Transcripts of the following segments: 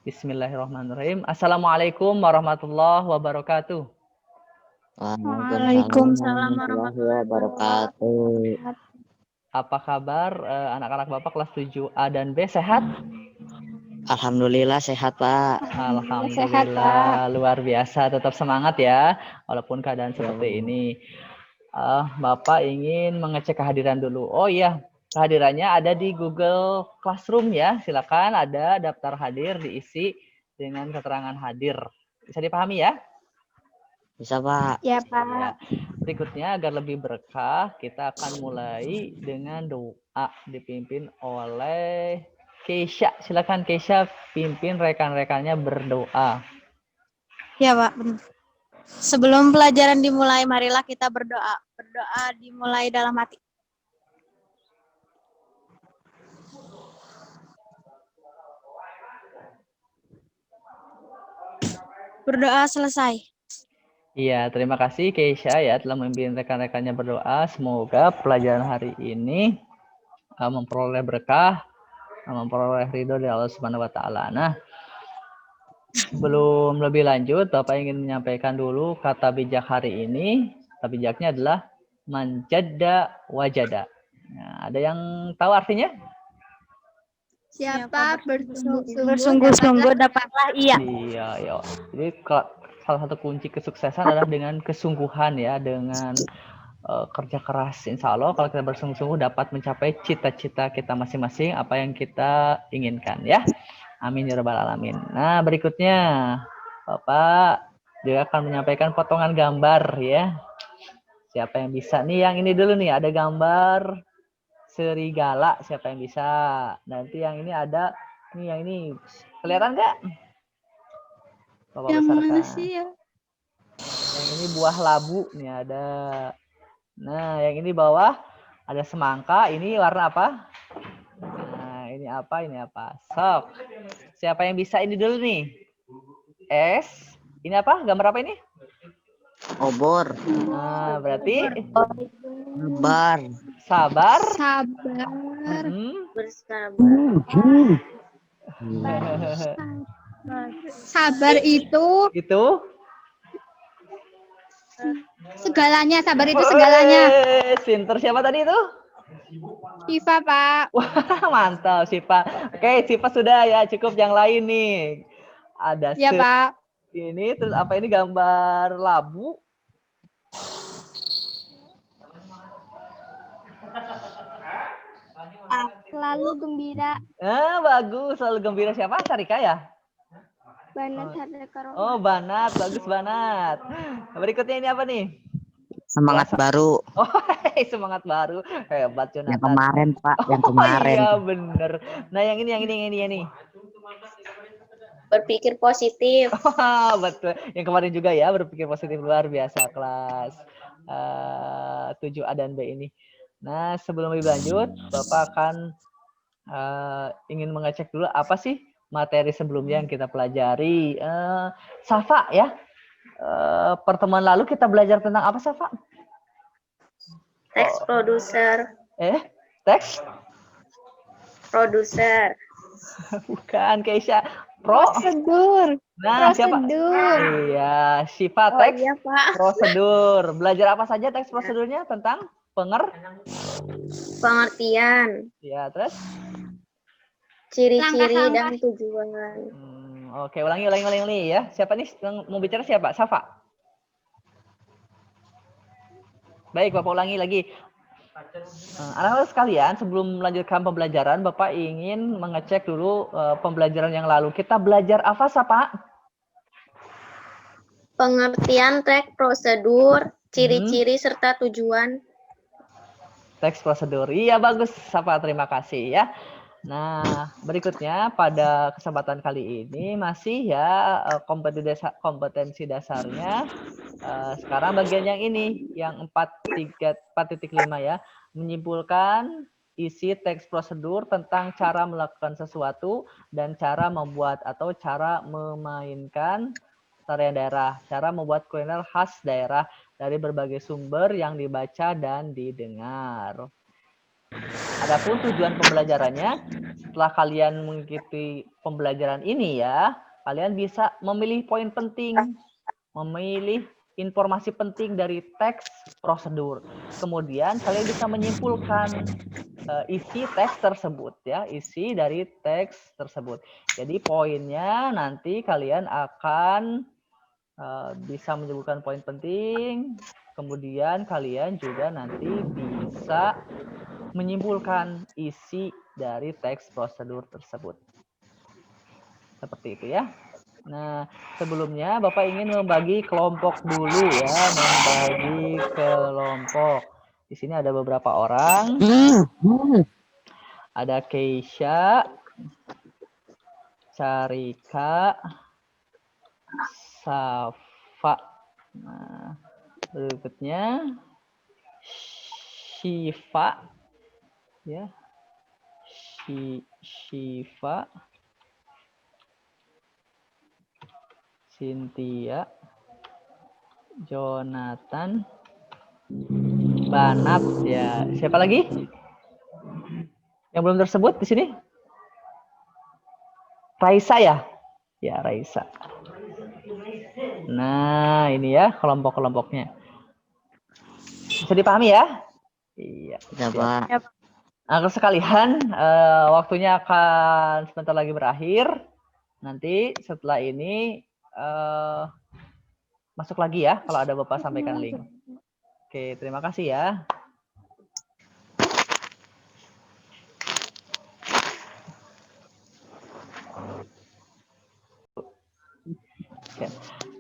Bismillahirrahmanirrahim. Assalamualaikum warahmatullahi wabarakatuh. Waalaikumsalam warahmatullahi wabarakatuh. Apa kabar anak-anak Bapak kelas 7A dan B, sehat? Alhamdulillah sehat, Pak. Alhamdulillah, luar biasa. Tetap semangat ya, walaupun keadaan seperti ini. Bapak ingin mengecek kehadiran dulu. Oh iya, kehadirannya ada di Google Classroom ya. Silakan, ada daftar hadir diisi dengan keterangan hadir. Bisa dipahami ya? Bisa, Pak. Ya, Pak. Ya. Berikutnya, agar lebih berkah, kita akan mulai dengan doa dipimpin oleh Keisha. Silakan Keisha pimpin rekan-rekannya berdoa. Ya, Pak. Benar. Sebelum pelajaran dimulai, marilah kita berdoa. Berdoa dimulai dalam hati. Berdoa selesai. Iya, terima kasih Keisha ya telah memimpin rekan-rekannya berdoa. Semoga pelajaran hari ini memperoleh berkah, memperoleh ridho dari Allah Subhanahu wa taala. Nah, sebelum lebih lanjut, Bapak ingin menyampaikan dulu kata bijak hari ini. Kata bijaknya adalah manjadda wajada. Nah, ada yang tahu artinya? Siapa bersungguh-sungguh dapatlah ia. Iya, ya. Jadi salah satu kunci kesuksesan adalah dengan kesungguhan ya, dengan kerja keras. Insya Allah kalau kita bersungguh-sungguh dapat mencapai cita-cita kita masing-masing, apa yang kita inginkan ya. Amin ya rabbal alamin. Nah, berikutnya Bapak juga akan menyampaikan potongan gambar ya. Siapa yang bisa nih? Yang ini dulu nih, ada gambar serigala. Siapa yang bisa? Nanti yang ini ada nih, yang ini kelihatan nggak? Bapak Yang besarkan. mana sih ya? Yang ini buah labu nih ada. Nah, yang ini bawah ada semangka. Ini warna apa? Nah, ini apa? Ini apa? Sok. Siapa yang bisa ini dulu nih? S. Ini apa? Gambar apa ini? Obor. Nah, berarti Sabar. sabar. Sabar. Sabar itu segalanya. Sabar itu segalanya. Sinter siapa tadi itu? Siva, Pak. Wah, mantap Siva. Oke, Siva sudah ya, cukup yang lain nih. Ada Ya, Pak. ini terus apa ini gambar labu? Selalu gembira. Bagus, selalu gembira siapa? Sarika ya? Banat Hadakaro. Oh, Banat, bagus Banat. Berikutnya ini apa nih? Semangat baru. Oh, semangat baru. Hebat Jonathan. Yang kemarin, Pak, yang kemarin. Iya, bener. Nah, yang ini. Berpikir positif. Betul. Yang kemarin juga ya, berpikir positif, luar biasa kelas 7A dan B ini. Nah, sebelum lebih lanjut, Bapak akan ingin mengecek dulu apa sih materi sebelumnya yang kita pelajari. Safa ya, pertemuan lalu kita belajar tentang apa, Safa? Teks produser. Teks? Produser. Bukan, Keisha. Prosedur. Nah, siapa? Prosedur. Iya, Syifa teks Iya, Pak. prosedur. Belajar apa saja teks prosedurnya? Tentang Pengertian. Ya, terus? Ciri-ciri dan tujuan. Oke, ulangi ya. Siapa nih yang mau bicara siapa? Safa. Baik, Bapak ulangi lagi. Anak-anak sekalian, sebelum melanjutkan pembelajaran, Bapak ingin mengecek dulu pembelajaran yang lalu. Kita belajar apa, Safa? Pengertian teks prosedur, ciri-ciri serta tujuan. Teks prosedur. Iya, bagus, Safa. Terima kasih ya. Nah, berikutnya pada kesempatan kali ini masih ya kompetensi dasarnya. Sekarang bagian yang ini, yang 4.5 ya, menyimpulkan isi teks prosedur tentang cara melakukan sesuatu dan cara membuat atau cara memainkan tarian daerah, cara membuat kuliner khas daerah dari berbagai sumber yang dibaca dan didengar. Adapun tujuan pembelajarannya, setelah kalian mengikuti pembelajaran ini ya, kalian bisa memilih poin penting, memilih informasi penting dari teks prosedur. Kemudian kalian bisa menyimpulkan isi teks tersebut ya, isi dari teks tersebut. Jadi poinnya nanti kalian akan bisa menyebutkan poin penting, kemudian kalian juga nanti bisa menyimpulkan isi dari teks prosedur tersebut. Seperti itu ya. Nah, sebelumnya Bapak ingin membagi kelompok dulu ya, membagi kelompok. Di sini ada beberapa orang. Ada Keisha, Carika, Safa. Nah, berikutnya Shiva, ya, Shiva, Cynthia, Jonathan, Banat, ya. Siapa lagi yang belum tersebut di sini? Raisa ya? Ya, Raisa. Nah, ini ya kelompok-kelompoknya. Bisa dipahami ya? Iya. Ya, Pak. Anak sekalian, waktunya akan sebentar lagi berakhir. Nanti setelah ini masuk lagi ya kalau ada Bapak sampaikan link. Oke, terima kasih ya. Oke.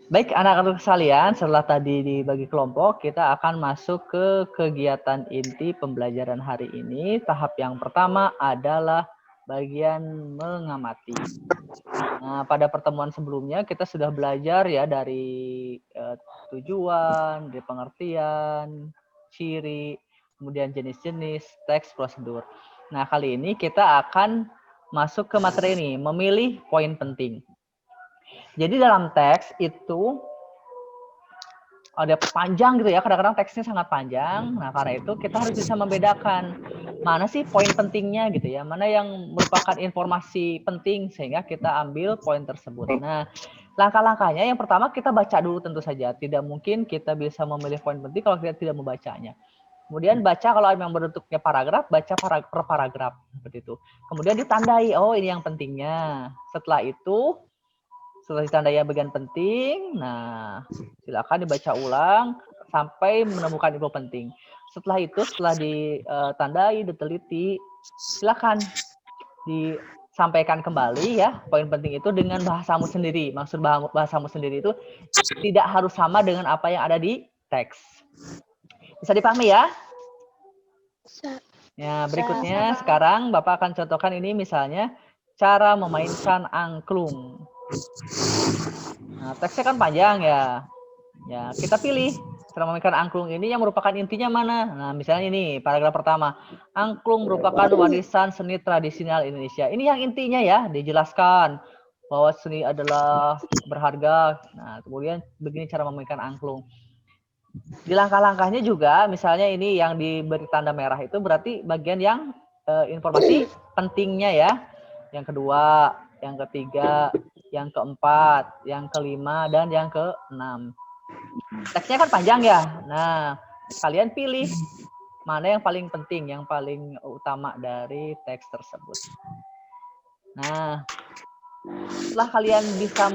Baik, anak-anak sekalian, setelah tadi dibagi kelompok, kita akan masuk ke kegiatan inti pembelajaran hari ini. Tahap yang pertama adalah bagian mengamati. Nah, pada pertemuan sebelumnya kita sudah belajar ya dari tujuan, dari pengertian, ciri, kemudian jenis-jenis, teks, prosedur. Nah, kali ini kita akan masuk ke materi ini, memilih poin penting. Jadi dalam teks itu ada panjang gitu ya, kadang-kadang teksnya sangat panjang. Nah, karena itu kita harus bisa membedakan mana sih poin pentingnya gitu ya, mana yang merupakan informasi penting sehingga kita ambil poin tersebut. Nah, langkah-langkahnya yang pertama kita baca dulu tentu saja. Tidak mungkin kita bisa memilih poin penting kalau kita tidak membacanya. Kemudian baca kalau memang bentuknya paragraf, baca per paragraf seperti itu. Kemudian ditandai, oh ini yang pentingnya. Setelah itu setelah ditandai bagian penting, nah silakan dibaca ulang sampai menemukan info penting. Setelah itu, setelah ditandai, diteliti, silakan disampaikan kembali ya poin penting itu dengan bahasamu sendiri. Maksud bahasamu sendiri itu tidak harus sama dengan apa yang ada di teks. Bisa dipahami ya? Ya, berikutnya sekarang Bapak akan contohkan ini misalnya cara memainkan angklung. Nah, teksnya kan panjang ya. Ya, kita pilih cara memainkan angklung ini yang merupakan intinya mana. Nah, misalnya ini paragraf pertama. Angklung merupakan warisan seni tradisional Indonesia. Ini yang intinya ya, dijelaskan bahwa seni adalah berharga. Nah, kemudian begini cara memainkan angklung. Di langkah-langkahnya juga, misalnya ini yang diberi tanda merah itu berarti bagian yang informasi pentingnya ya. Yang kedua, yang ketiga, yang keempat, yang kelima, dan yang keenam. Teksnya kan panjang ya. Nah, kalian pilih mana yang paling penting, yang paling utama dari teks tersebut. Nah, setelah kalian bisa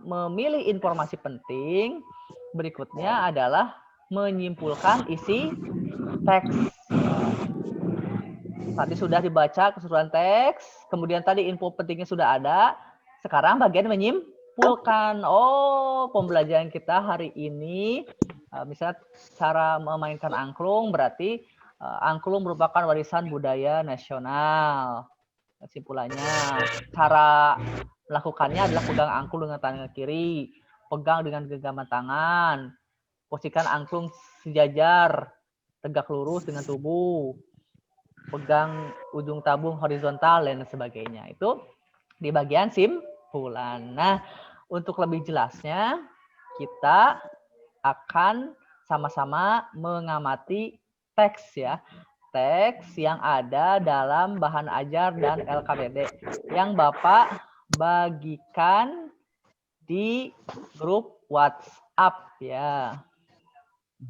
memilih informasi penting, berikutnya adalah menyimpulkan isi teks. Tadi sudah dibaca keseluruhan teks, kemudian tadi info pentingnya sudah ada. Sekarang bagian menyimpulkan. Oh, pembelajaran kita hari ini, misalnya cara memainkan angklung, berarti angklung merupakan warisan budaya nasional. Kesimpulannya, cara melakukannya adalah pegang angklung dengan tangan kiri, pegang dengan genggaman tangan, posisikan angklung sejajar, tegak lurus dengan tubuh, pegang ujung tabung horizontal dan sebagainya. Itu di bagian simpulan. Nah, untuk lebih jelasnya kita akan sama-sama mengamati teks ya. teks yang ada dalam bahan ajar dan LKPD yang Bapak bagikan di grup WhatsApp ya.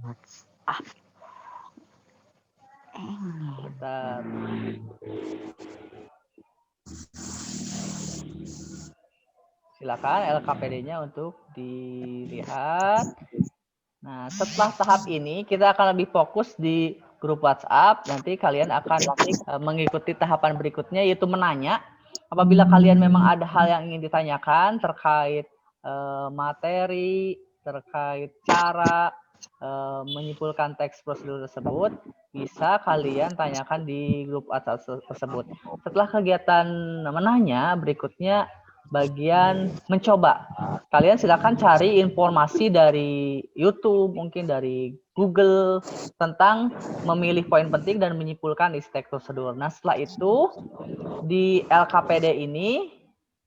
WhatsApp. Bentar. Silakan LKPD-nya untuk dilihat. Nah, setelah tahap ini kita akan lebih fokus di grup WhatsApp. Nanti kalian akan mengikuti tahapan berikutnya yaitu menanya. Apabila kalian memang ada hal yang ingin ditanyakan terkait materi, terkait cara menyimpulkan teks prosedur tersebut, bisa kalian tanyakan di grup WhatsApp tersebut. Setelah kegiatan menanya, berikutnya bagian mencoba. Kalian silakan cari informasi dari YouTube, mungkin dari Google tentang memilih poin penting dan menyimpulkan isi teks prosedur. Nah, setelah itu di LKPD ini,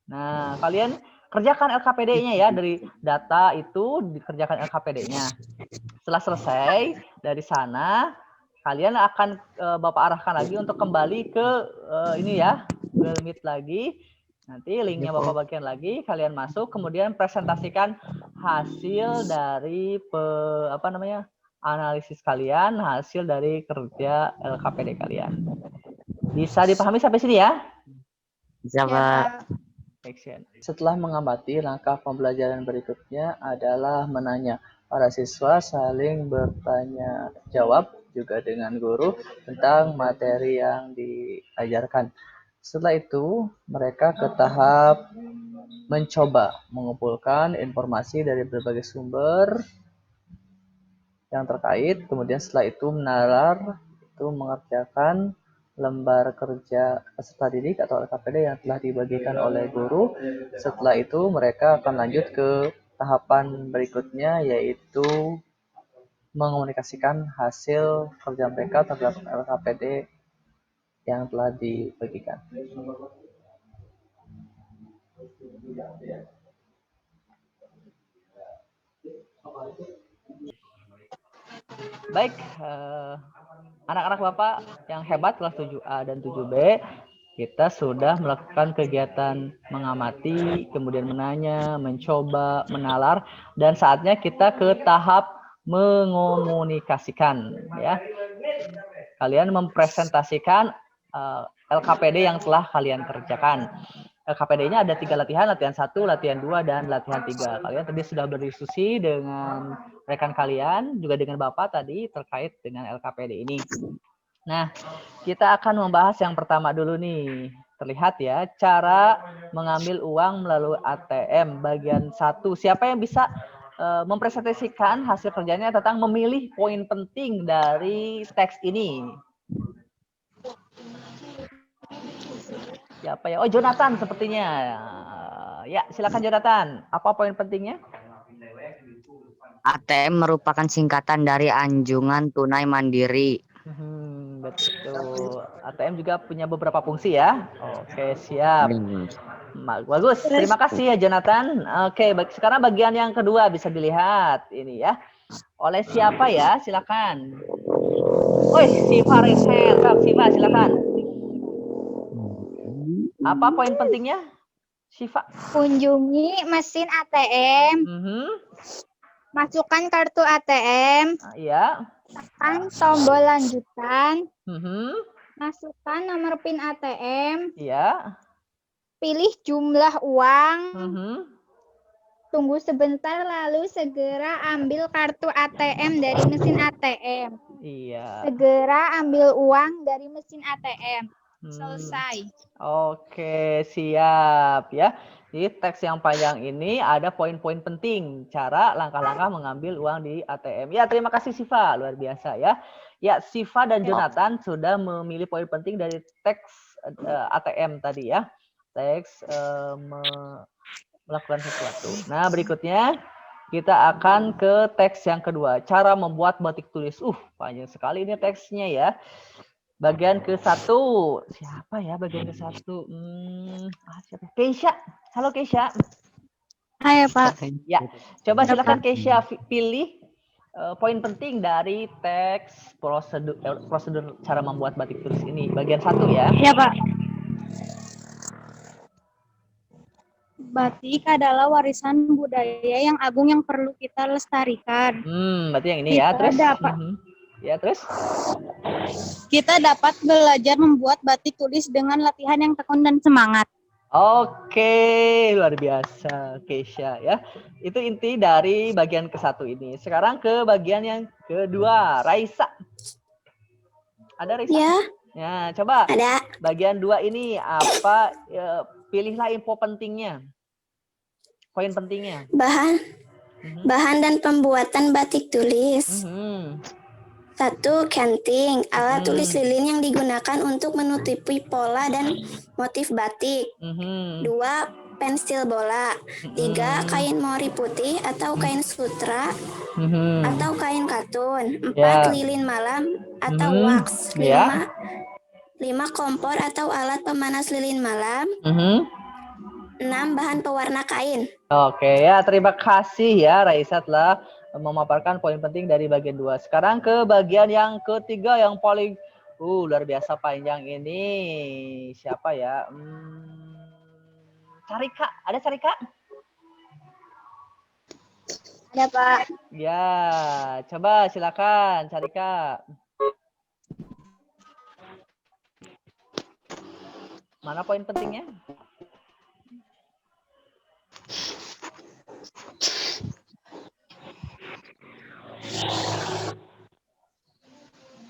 nah kalian kerjakan LKPD-nya ya, dari data itu dikerjakan LKPD-nya. Setelah selesai dari sana, kalian akan Bapak arahkan lagi untuk kembali ke ini ya, Google Meet lagi. Nanti linknya Bapak bagian lagi, kalian masuk, kemudian presentasikan hasil dari analisis kalian, hasil dari kerja LKPD kalian. Bisa dipahami sampai sini ya? Bisa, Ya, Pak. Pak. Action. Setelah mengamati, langkah pembelajaran berikutnya adalah menanya. Para siswa saling bertanya jawab juga dengan guru tentang materi yang diajarkan. Setelah itu, mereka ke tahap mencoba mengumpulkan informasi dari berbagai sumber yang terkait. Kemudian setelah itu menalar, itu mengerjakan lembar kerja peserta didik atau LKPD yang telah dibagikan oleh guru. Setelah itu mereka akan lanjut ke tahapan berikutnya, yaitu mengomunikasikan hasil kerja mereka terhadap LKPD yang telah dibagikan. Baik, anak-anak Bapak yang hebat kelas 7A dan 7B, kita sudah melakukan kegiatan mengamati, kemudian menanya, mencoba, menalar, dan saatnya kita ke tahap mengomunikasikan. Ya, kalian mempresentasikan LKPD yang telah kalian kerjakan. LKPD-nya ada 3 latihan, latihan 1, latihan 2, dan latihan 3. Kalian tadi sudah berdiskusi dengan rekan kalian, juga dengan Bapak tadi terkait dengan LKPD ini. Nah, kita akan membahas yang pertama dulu nih. Terlihat ya, cara mengambil uang melalui ATM bagian 1. Siapa yang bisa mempresentasikan hasil kerjanya tentang memilih poin penting dari teks ini? Siapa ya? Oh, Jonathan sepertinya. Ya, silakan Jonathan. Apa poin pentingnya? ATM merupakan singkatan dari anjungan tunai mandiri. Betul. ATM juga punya beberapa fungsi ya. Oke, siap. Bagus. Terima kasih ya Jonathan. Oke, sekarang bagian yang kedua bisa dilihat ini ya. Oleh siapa ya? Silakan. Oi, Siva Rachel. Siva, silakan. Apa poin pentingnya, Siva? Kunjungi mesin ATM, masukkan kartu ATM, Iya. tekan tombol lanjutan, Masukkan nomor PIN ATM, Iya. pilih jumlah uang, tunggu sebentar lalu segera ambil kartu ATM dari mesin ATM. Iya. Segera ambil uang dari mesin ATM. Selesai. Oke, siap ya. Di teks yang panjang ini ada poin-poin penting cara langkah-langkah mengambil uang di ATM. Ya, terima kasih Siva, luar biasa ya. Ya, Siva dan Jonathan sudah memilih poin penting dari teks ATM tadi ya. Teks melakukan sesuatu. Nah, berikutnya kita akan ke teks yang kedua, cara membuat batik tulis. Panjang sekali ini teksnya ya. Bagian ke-1, siapa ya bagian ke-1? Siapa? Keisha. Halo Keisha. Hai Pak. Ya, coba silakan Keisha pilih poin penting dari teks prosedur cara membuat batik tulis ini. Bagian 1 ya. Ya, Pak. Batik adalah warisan budaya yang agung yang perlu kita lestarikan. Berarti yang ini ya. Kita Terus? dapat Ya, terus? Kita dapat belajar membuat batik tulis dengan latihan yang tekun dan semangat. Oke, luar biasa, Keisha ya. Itu inti dari bagian ke-1 ini. Sekarang ke bagian yang kedua, Raisa. Ada Raisa? Ya, Ya, coba. ada. Bagian 2 ini apa? Pilihlah info pentingnya. Poin pentingnya. Bahan dan pembuatan batik tulis. 1. Kenting, alat tulis lilin yang digunakan untuk menutupi pola dan motif batik. 2. Pensil bola. 3. Kain mori putih atau kain sutra atau kain katun. 4. Lilin malam atau wax. 5. Kompor atau alat pemanas lilin malam. 6. Bahan pewarna kain. Oke ya, terima kasih ya Raisa telah memaparkan poin penting dari bagian 2. Sekarang ke bagian yang ketiga yang paling luar biasa panjang ini. Siapa ya? Carika, ada Carika? Ada, Pak. Ya, coba silakan Carika. Mana poin pentingnya?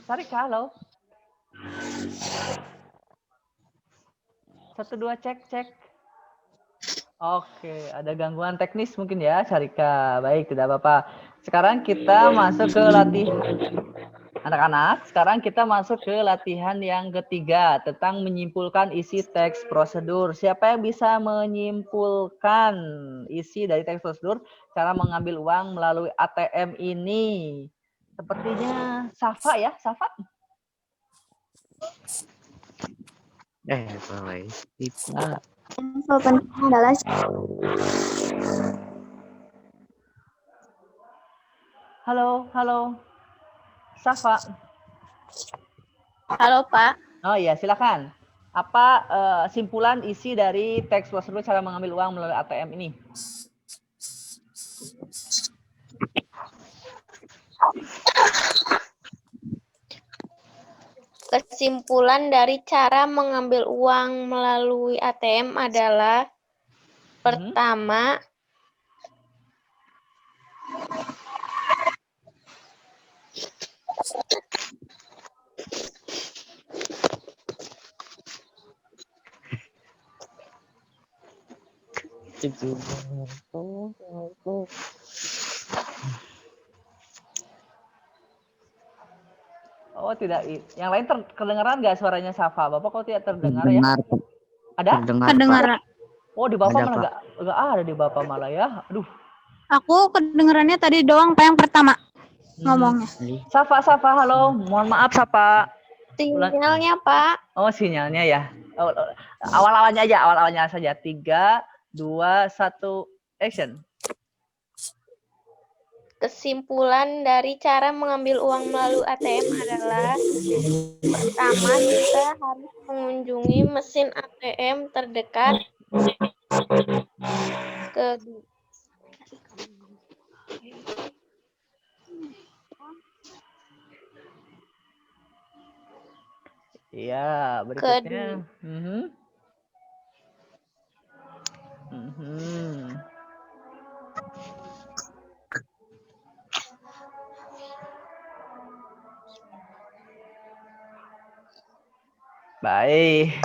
Sarika, halo. 1, 2, cek. Oke, ada gangguan teknis mungkin ya, Sarika. Baik, tidak apa-apa. Sekarang kita masuk ke latihan. Anak-anak, sekarang kita masuk ke latihan yang ketiga tentang menyimpulkan isi teks prosedur. Siapa yang bisa menyimpulkan isi dari teks prosedur cara mengambil uang melalui ATM ini? Sepertinya Safa ya, Safa? Info penting adalah Halo. Safa. Halo, Pak. Oh iya, silakan. Apa simpulan isi dari teks prosedur cara mengambil uang melalui ATM ini? Kesimpulan dari cara mengambil uang melalui ATM adalah pertama, Oh tidak, yang lain kedengaran nggak suaranya Safa? Bapak kok tidak terdengar ya? Ada? kedengaran. Oh di Bapak Ada, malah nggak ada di Bapak malah ya. Aduh. Aku kedengarannya tadi doang, Pak, yang pertama ngomongnya. Safa, halo. Mohon maaf Safa. sinyalnya, Pak. Oh sinyalnya ya. Awal-awalnya saja. 3, 2, 1, action. Kesimpulan dari cara mengambil uang melalui ATM adalah pertama, kita harus mengunjungi mesin ATM terdekat. Iya, berikutnya. Baik.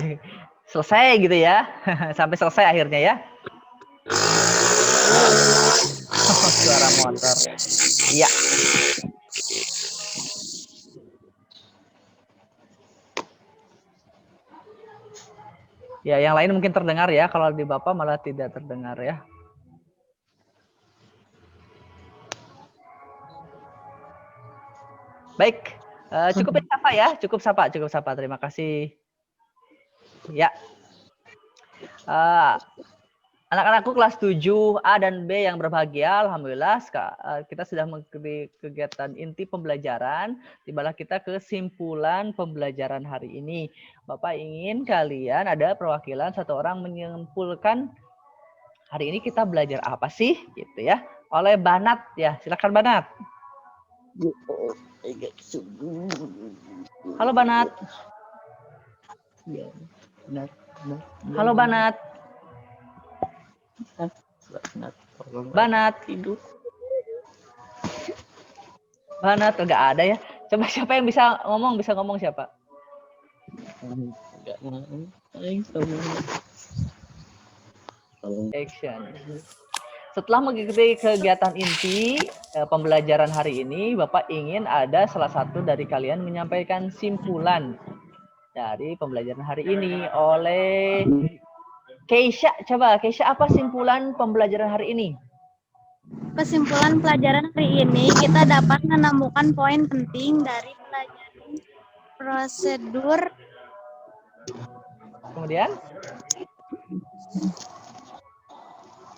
Selesai gitu ya. Sampai selesai akhirnya ya. Suara motor. Iya. Ya, yang lain mungkin terdengar ya. Kalau di Bapak malah tidak terdengar ya. Baik. Cukup sapa ya. Cukup sapa. Terima kasih. Ya. Anak-anakku kelas 7 A dan B yang berbahagia, alhamdulillah kita sudah mengikuti kegiatan inti pembelajaran, di mana kita kesimpulan pembelajaran hari ini. Bapak ingin kalian ada perwakilan satu orang menyimpulkan hari ini kita belajar apa sih, gitu ya? Oleh Banat ya, silakan Banat. Halo Banat. Halo Banat. Banat hidup. Banat enggak ada ya. Coba siapa yang bisa ngomong siapa? Action. Setelah mengikuti kegiatan inti pembelajaran hari ini, Bapak ingin ada salah satu dari kalian menyampaikan simpulan dari pembelajaran hari ini oleh Keisha. Coba Keisha, apa simpulan pembelajaran hari ini? Kesimpulan pelajaran hari ini, kita dapat menemukan poin penting dari pelajaran prosedur. Kemudian?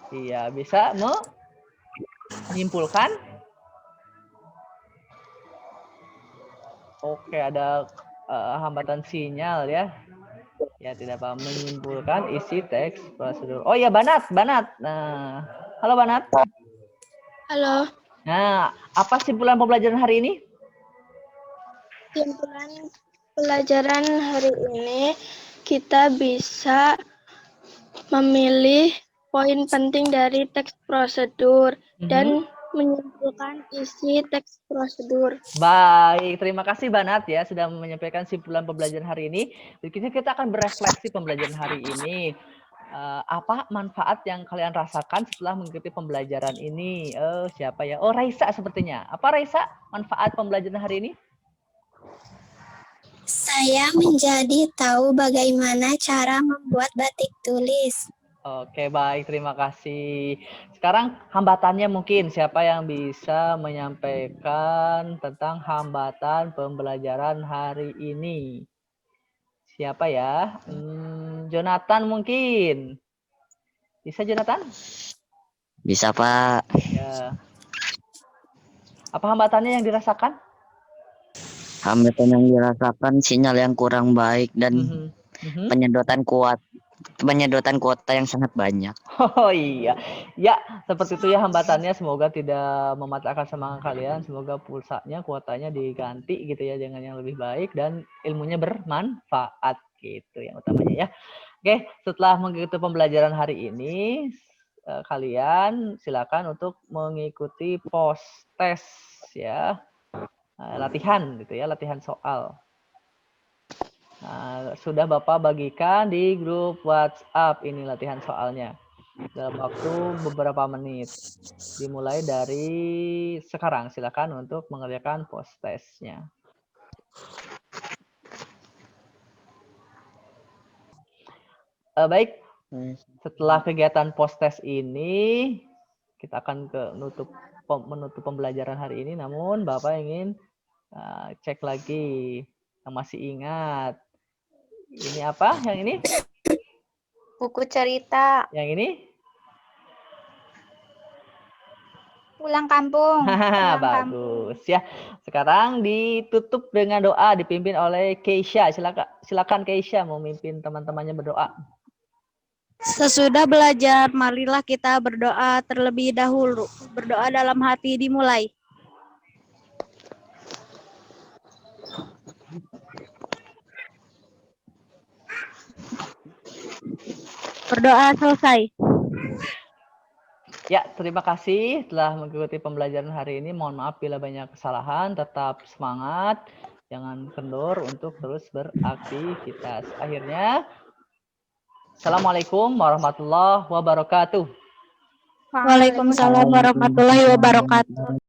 Iya, bisa menyimpulkan. Oke, ada hambatan sinyal ya. Ya, tidak paham menyimpulkan isi teks prosedur. Oh ya, Banat. Nah, halo Banat. Halo. Nah, apa simpulan pembelajaran hari ini? Simpulan pelajaran hari ini kita bisa memilih poin penting dari teks prosedur dan menyimpulkan isi teks prosedur. Baik, terima kasih Banat ya sudah menyampaikan simpulan pembelajaran hari ini. Berikutnya kita akan berefleksi pembelajaran hari ini. Apa manfaat yang kalian rasakan setelah mengikuti pembelajaran ini? Siapa ya? Oh, Raisa sepertinya. Apa Raisa manfaat pembelajaran hari ini? Saya menjadi tahu bagaimana cara membuat batik tulis. Oke, baik. Terima kasih. Sekarang hambatannya mungkin siapa yang bisa menyampaikan tentang hambatan pembelajaran hari ini? Siapa ya? Jonathan mungkin. Bisa Jonathan? Bisa, Pak. Ya. Apa hambatannya yang dirasakan? Hambatan yang dirasakan sinyal yang kurang baik dan penyedotan kuota yang sangat banyak. Oh iya. Ya, seperti itu ya hambatannya. Semoga tidak mematahkan semangat kalian. Semoga pulsanya, kuotanya diganti gitu ya dengan yang lebih baik dan ilmunya bermanfaat gitu yang utamanya ya. Oke, setelah mengikuti pembelajaran hari ini, kalian silakan untuk mengikuti post test ya. Latihan gitu ya, latihan soal. Nah, sudah Bapak bagikan di grup WhatsApp ini latihan soalnya dalam waktu beberapa menit. Dimulai dari sekarang, silakan untuk mengerjakan post testnya. Baik, setelah kegiatan post test ini kita akan menutup pembelajaran hari ini. Namun Bapak ingin cek lagi yang masih ingat. Ini apa? Yang ini? Buku cerita. Yang ini? Pulang kampung. Bagus ya. Sekarang ditutup dengan doa dipimpin oleh Keisha. Silakan Keisha memimpin teman-temannya berdoa. Sesudah belajar, marilah kita berdoa terlebih dahulu. Berdoa dalam hati dimulai. Berdoa selesai. Ya, terima kasih telah mengikuti pembelajaran hari ini. Mohon maaf bila banyak kesalahan. Tetap semangat. Jangan kendor untuk terus beraktivitas. Akhirnya, Assalamualaikum warahmatullahi wabarakatuh. Waalaikumsalam warahmatullahi wabarakatuh.